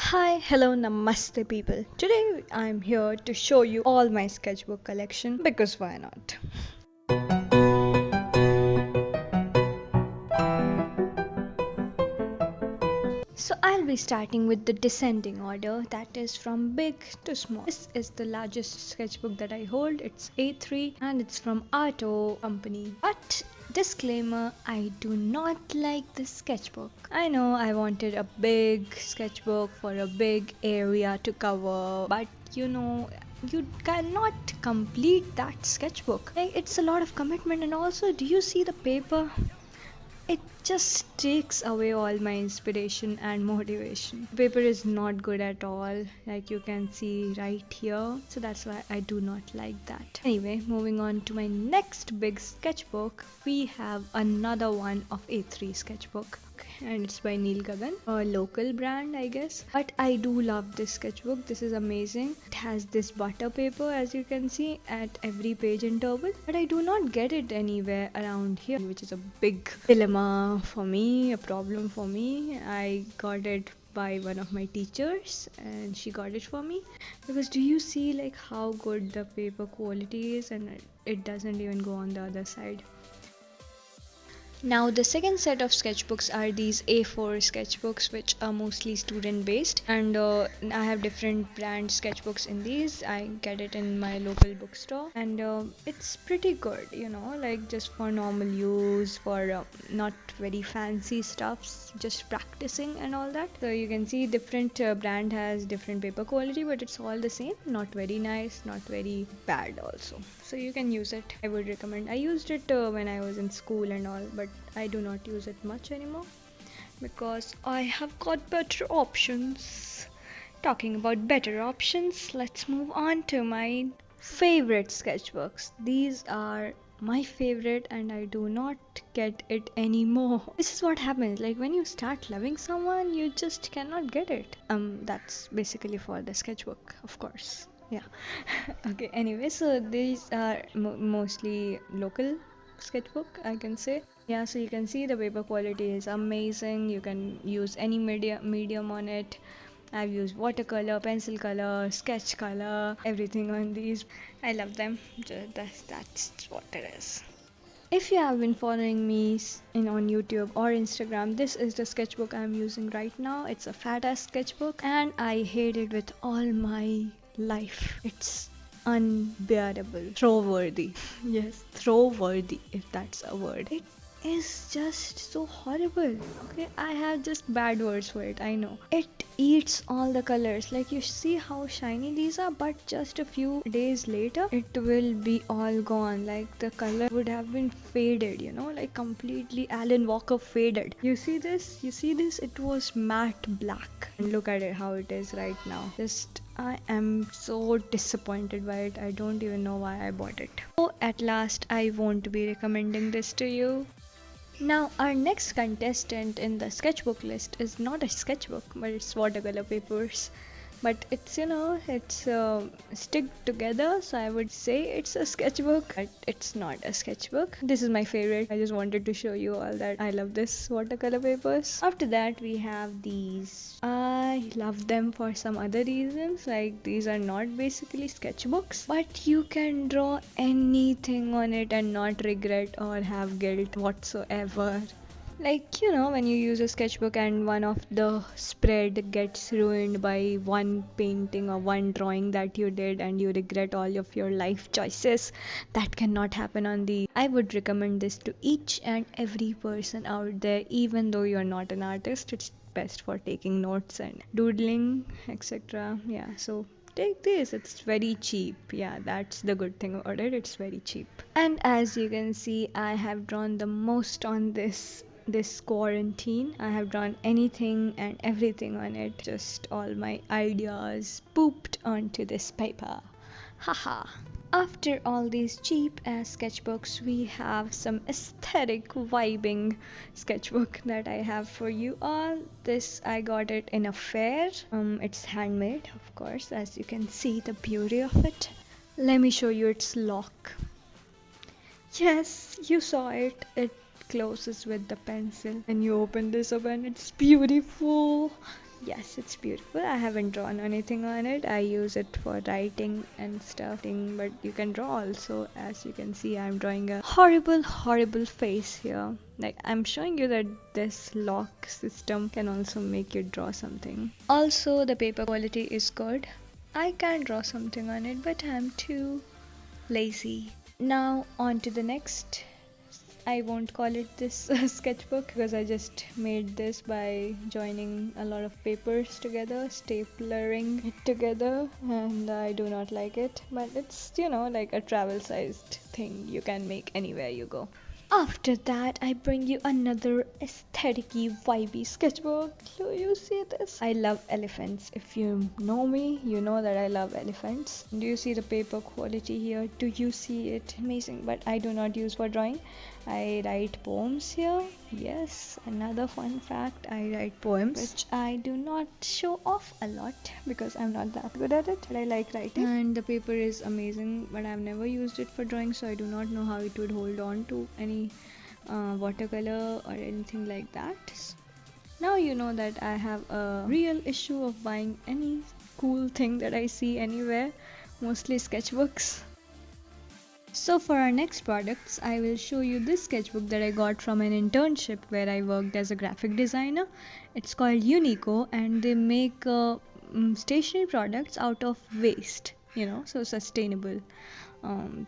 Hi, hello, namaste people. Today I'm here to show you all my sketchbook collection because why not? So I'll be starting with the descending order, that is from big to small. This is the largest sketchbook that I hold. It's A3 and it's from Arto company. But disclaimer, I do not like this sketchbook. I know I wanted a big sketchbook for a big area to cover, but you cannot complete that sketchbook. Like, it's a lot of commitment, and also, do you see the paper? It just takes away all my inspiration and motivation. Paper is not good at all, like you can see right here. So that's why I do not like that. Anyway, moving on to my next big sketchbook, we have another one of A3 sketchbook. And it's by Neil Gagan, a local brand I guess, but I do love this sketchbook. This is amazing. It has this butter paper, as you can see, at every page interval, but I do not get it anywhere around here, which is a big dilemma for me, a problem for me. I got it by one of my teachers and she got it for me, because do you see like how good the paper quality is, and it doesn't even go on the other side. Now the second set of sketchbooks are these A4 sketchbooks, which are mostly student based, and I have different brand sketchbooks in these. I get it in my local bookstore, and it's pretty good, like just for normal use, for not very fancy stuffs, just practicing and all that. So you can see different brand has different paper quality, but it's all the same. Not very nice, not very bad also. So you can use it. I would recommend. I used it when I was in school and all, but I do not use it much anymore because I have got better options. Talking about better options, let's move on to my favorite sketchbooks. These are my favorite and I do not get it anymore. This is what happens, like when you start loving someone, you just cannot get it. That's basically for the sketchbook, of course. Yeah. Okay, anyway, so these are mostly local sketchbook, I can say. Yeah, so you can see the paper quality is amazing. You can use any medium on it. I've used watercolor, pencil color, sketch color, everything on these. I love them. That's what it is. If you have been following me on YouTube or Instagram, this is the sketchbook I'm using right now. It's a fat ass sketchbook and I hate it with all my life. It's unbearable. Throw worthy. Yes, throw worthy, if that's a word. It is just so horrible. Okay, I have just bad words for it, I know. It eats all the colors. Like, you see how shiny these are, but just a few days later it will be all gone. Like the color would have been faded, like completely Alan Walker faded. You see this? It was matte black. And look at it how it is right now. I am so disappointed by it. I don't even know why I bought it. So at last I won't be recommending this to you. Now our next contestant in the sketchbook list is not a sketchbook, but it's watercolor papers. But it's it's stick together, so I would say it's a sketchbook, but it's not a sketchbook. This is my favorite. I just wanted to show you all that I love this watercolor papers. After that we have these. I love them for some other reasons. Like, these are not basically sketchbooks, but you can draw anything on it and not regret or have guilt whatsoever. Like, when you use a sketchbook and one of the spread gets ruined by one painting or one drawing that you did and you regret all of your life choices, that cannot happen on the. I would recommend this to each and every person out there, even though you're not an artist. It's best for taking notes and doodling, etc. Yeah, so take this. It's very cheap. Yeah, that's the good thing about it. It's very cheap. And as you can see, I have drawn the most on this quarantine. I have drawn anything and everything on it. Just all my ideas pooped onto this paper. Haha. After all these cheap ass sketchbooks, we have some aesthetic vibing sketchbook that I have for you all. This, I got it in a fair. It's handmade, of course, as you can see the beauty of it. Let me show you its lock. Yes, you saw it. It closes with the pencil and you open this up and it's beautiful. Yes, it's beautiful. I haven't drawn anything on it. I use it for writing and stuff, but you can draw also. As you can see, I'm drawing a horrible face here. Like, I'm showing you that this lock system can also make you draw something. Also, the paper quality is good. I can draw something on it, but I'm too lazy. Now on to the next. I won't call it this sketchbook because I just made this by joining a lot of papers together, stapling it together, and I do not like it, but it's, you know, like a travel sized thing you can make anywhere you go. After that, I bring you another aesthetic-y, vibey sketchbook. Do you see this? I love elephants. If you know me, you know that I love elephants. Do you see the paper quality here? Do you see it? Amazing. But I do not use for drawing. I write poems here. Yes, another fun fact, I write poems, which I do not show off a lot because I'm not that good at it, but I like writing. And the paper is amazing, but I've never used it for drawing, so I do not know how it would hold on to any watercolor or anything like that. Now you know that I have a real issue of buying any cool thing that I see anywhere, mostly sketchbooks. So for our next products, I will show you this sketchbook that I got from an internship where I worked as a graphic designer. It's called Unico, and they make stationery products out of waste, you know, so sustainable um,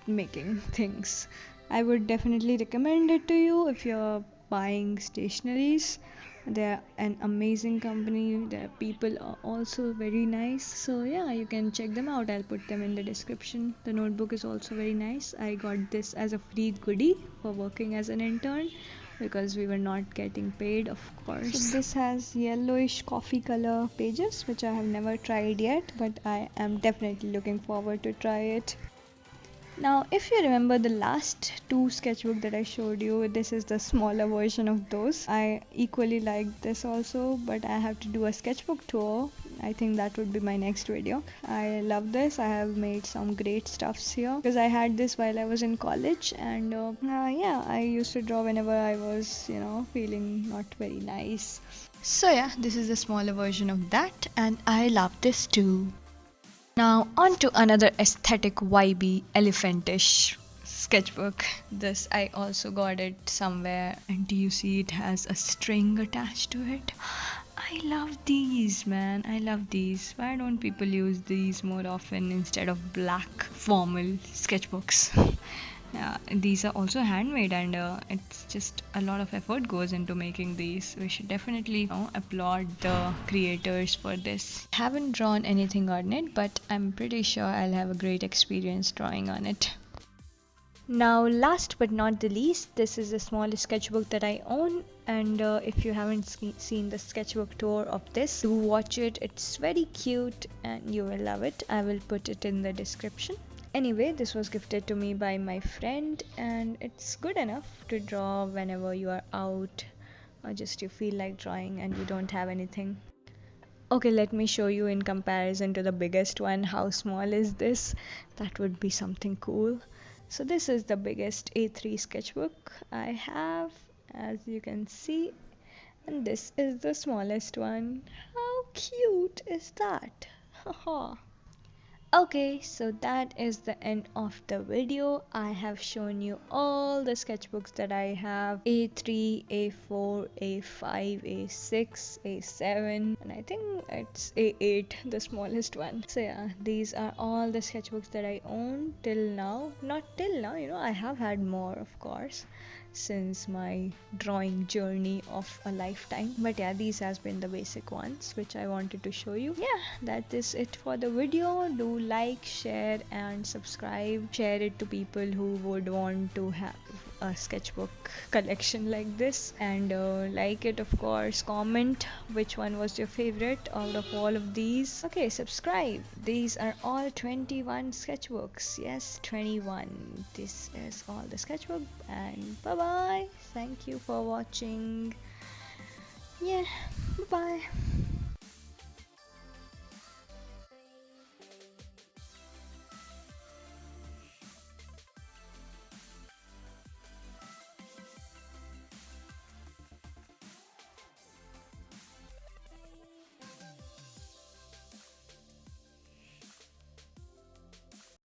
making things. I would definitely recommend it to you if you're buying stationeries. They're an amazing company. Their people are also very nice, so yeah, you can check them out. I'll put them in the description. The notebook is also very nice. I got this as a free goodie for working as an intern because we were not getting paid, of course. So this has yellowish coffee color pages, which I have never tried yet, but I am definitely looking forward to try it. Now, if you remember the last two sketchbook that I showed you, this is the smaller version of those. I equally like this also, but I have to do a sketchbook tour. I think that would be my next video. I love this. I have made some great stuffs here because I had this while I was in college, and yeah, I used to draw whenever I was, you know, feeling not very nice. So yeah, this is the smaller version of that, and I love this too. Now on to another aesthetic vibey elephantish sketchbook. This I also got it somewhere, and do you see it has a string attached to it? I love these, man. I love these. Why don't people use these more often instead of black formal sketchbooks? Yeah, these are also handmade, and it's just a lot of effort goes into making these. We should definitely, you know, applaud the creators for this. Haven't drawn anything on it, but I'm pretty sure I'll have a great experience drawing on it. Now last but not the least, this is the smallest sketchbook that I own, and if you haven't seen the sketchbook tour of this, do watch it. It's very cute and you will love it. I will put it in the description. Anyway, this was gifted to me by my friend, and it's good enough to draw whenever you are out or just you feel like drawing and you don't have anything. Okay, let me show you in comparison to the biggest one. How small is this? That would be something cool. So this is the biggest A3 sketchbook I have, as you can see, and this is the smallest one. How cute is that? Haha. Okay, so that is the end of the video. I have shown you all the sketchbooks that I have: A3, A4, A5, A6, A7, and I think it's A8, the smallest one. So yeah, these are all the sketchbooks that I own till now. Not till now, you know, I have had more, of course, since my drawing journey of a lifetime, but yeah, these has been the basic ones which I wanted to show you. Yeah, that is it for the video. Do like, share and subscribe. Share it to people who would want to have a sketchbook collection like this, and like it, of course. Comment which one was your favorite out of all of these. Okay, subscribe. These are all 21 sketchbooks. Yes, 21. This is all the sketchbook, and bye bye. Thank you for watching. Yeah, bye bye.